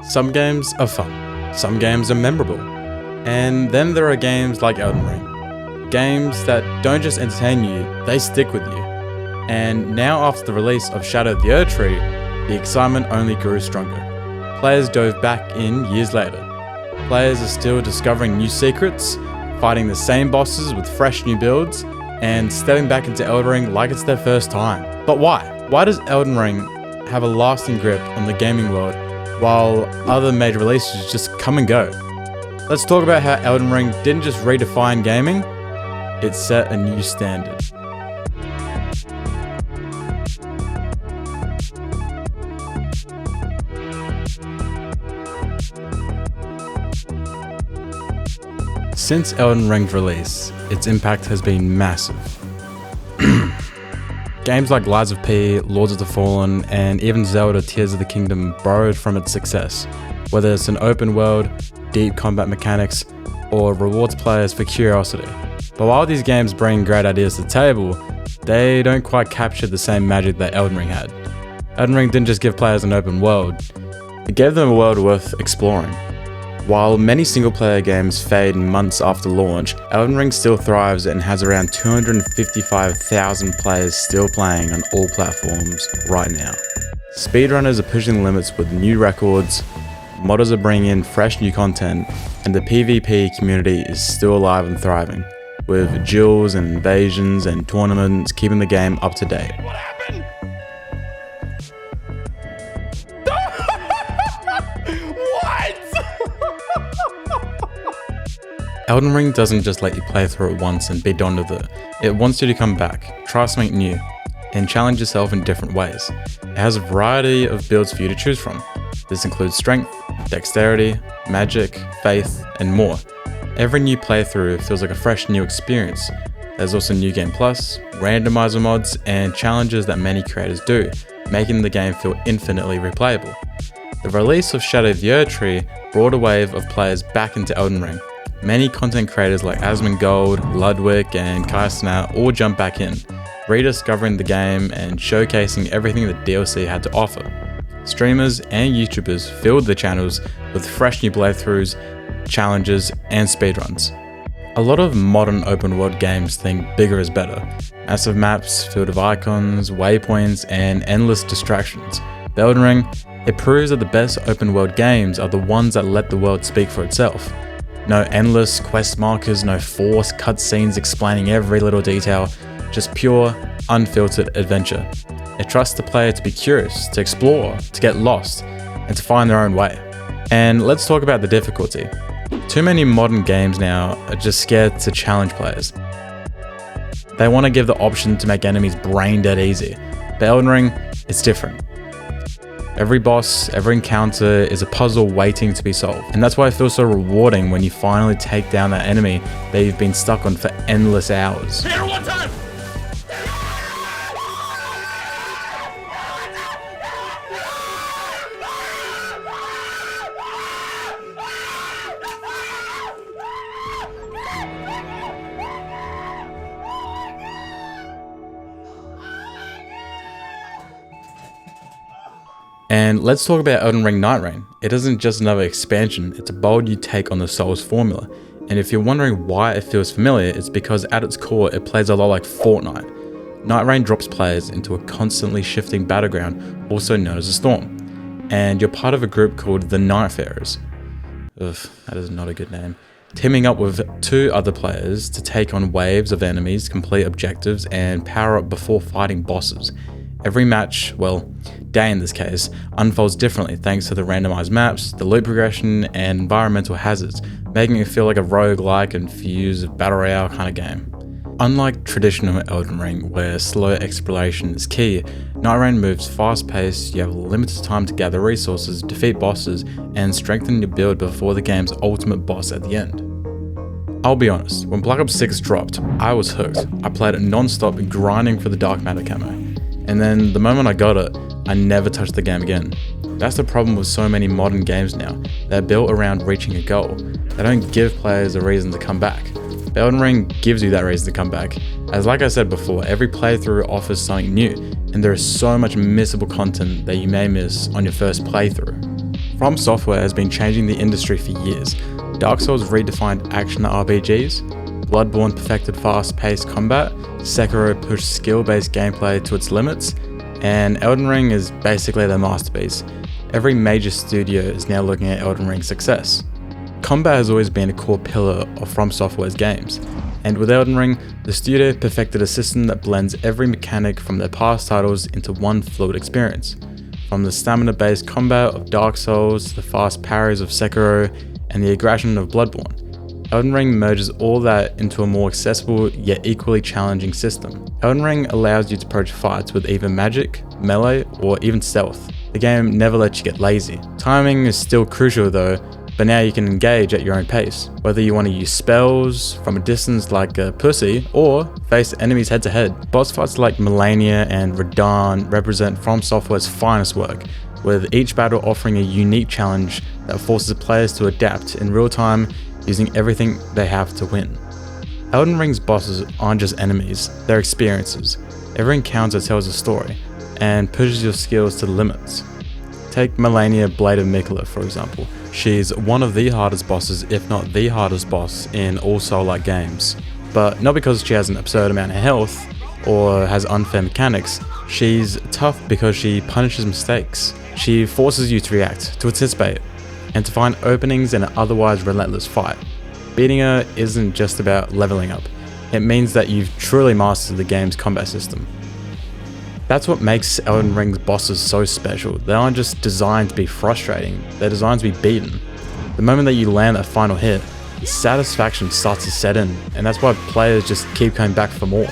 Some games are fun, some games are memorable, and then there are games like Elden Ring. Games that don't just entertain you, they stick with you. And now after the release of Shadow of the Erdtree, the excitement only grew stronger. Players dove back in years later. Players are still discovering new secrets, fighting the same bosses with fresh new builds, and stepping back into Elden Ring like it's their first time. But why? Why does Elden Ring have a lasting grip on the gaming world while other major releases just come and go? Let's talk about how Elden Ring didn't just redefine gaming, it set a new standard. Since Elden Ring's release, its impact has been massive. Games like Lies of P, Lords of the Fallen, and even Zelda Tears of the Kingdom borrowed from its success, whether it's an open world, deep combat mechanics, or rewards players for curiosity. But while these games bring great ideas to the table, they don't quite capture the same magic that Elden Ring had. Elden Ring didn't just give players an open world, it gave them a world worth exploring. While many single-player games fade months after launch, Elden Ring still thrives and has around 255,000 players still playing on all platforms right now. Speedrunners are pushing the limits with new records, modders are bringing in fresh new content, and the PvP community is still alive and thriving, with duels and invasions and tournaments keeping the game up to date. What happened? What? Elden Ring doesn't just let you play through it once and be done with it. It wants you to come back, try something new, and challenge yourself in different ways. It has a variety of builds for you to choose from. This includes strength, dexterity, magic, faith, and more. Every new playthrough feels like a fresh new experience. There's also New Game Plus, randomizer mods, and challenges that many creators do, making the game feel infinitely replayable. The release of Shadow of the Erdtree brought a wave of players back into Elden Ring. Many content creators like Asmongold, Ludwig, and Kaisna all jumped back in, rediscovering the game and showcasing everything that DLC had to offer. Streamers and YouTubers filled the channels with fresh new playthroughs, challenges, and speedruns. A lot of modern open world games think bigger is better. Massive maps filled with icons, waypoints, and endless distractions. The Elden Ring, it proves that the best open world games are the ones that let the world speak for itself. No endless quest markers, no forced cutscenes explaining every little detail, just pure, unfiltered adventure. It trusts the player to be curious, to explore, to get lost, and to find their own way. And let's talk about the difficulty. Too many modern games now are just scared to challenge players. They want to give the option to make enemies brain dead easy. But Elden Ring, it's different. Every boss, every encounter is a puzzle waiting to be solved. And that's why it feels so rewarding when you finally take down that enemy that you've been stuck on for endless hours. Hit her one time! And let's talk about Elden Ring Night Rain. It isn't just another expansion, it's a bold new take on the Souls formula. And if you're wondering why it feels familiar, it's because at its core it plays a lot like Fortnite. Night Rain drops players into a constantly shifting battleground, also known as a storm. And you're part of a group called the Nightfarers. Ugh, that is not a good name. Teaming up with 2 other players to take on waves of enemies, complete objectives, and power up before fighting bosses. Every match, well, day in this case, unfolds differently thanks to the randomized maps, the loot progression, and environmental hazards, making it feel like a roguelike infused battle royale kind of game. Unlike traditional Elden Ring, where slow exploration is key, Night Rain moves fast-paced, you have limited time to gather resources, defeat bosses, and strengthen your build before the game's ultimate boss at the end. I'll be honest, when Black Ops 6 dropped, I was hooked. I played it non-stop, grinding for the Dark Matter camo. And then the moment I got it, I never touched the game again. That's the problem with so many modern games now. They're built around reaching a goal. They don't give players a reason to come back. Elden Ring gives you that reason to come back, as like I said before, every playthrough offers something new, and there is so much missable content that you may miss on your first playthrough. From Software has been changing the industry for years. Dark Souls redefined action RPGs, Bloodborne perfected fast-paced combat, Sekiro pushed skill-based gameplay to its limits, and Elden Ring is basically their masterpiece. Every major studio is now looking at Elden Ring's success. Combat has always been a core pillar of From Software's games, and with Elden Ring, the studio perfected a system that blends every mechanic from their past titles into one fluid experience. From the stamina-based combat of Dark Souls to the fast parries of Sekiro and the aggression of Bloodborne, Elden Ring merges all that into a more accessible yet equally challenging system. Elden Ring allows you to approach fights with either magic, melee, or even stealth. The game never lets you get lazy. Timing is still crucial though, but now you can engage at your own pace. Whether you want to use spells from a distance like a pussy, or face enemies head to head. Boss fights like Melania and Radahn represent From Software's finest work, with each battle offering a unique challenge that forces players to adapt in real time using everything they have to win. Elden Ring's bosses aren't just enemies, they're experiences. Every encounter tells a story, and pushes your skills to the limits. Take Melania Blade of Mikula for example. She's one of the hardest bosses, if not the hardest boss in all Soul-like games. But not because she has an absurd amount of health, or has unfair mechanics. She's tough because she punishes mistakes. She forces you to react, to anticipate, and to find openings in an otherwise relentless fight. Beating her isn't just about leveling up, it means that you've truly mastered the game's combat system. That's what makes Elden Ring's bosses so special. They aren't just designed to be frustrating, they're designed to be beaten. The moment that you land that final hit, the satisfaction starts to set in, and that's why players just keep coming back for more.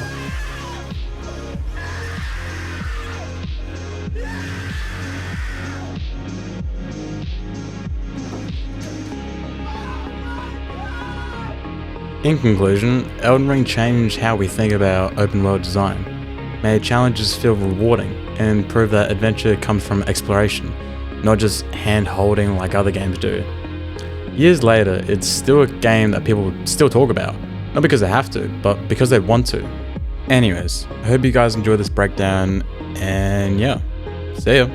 In conclusion, Elden Ring changed how we think about open world design, made challenges feel rewarding, and proved that adventure comes from exploration, not just hand-holding like other games do. Years later, it's still a game that people still talk about, not because they have to, but because they want to. Anyways, I hope you guys enjoyed this breakdown, and yeah, see ya.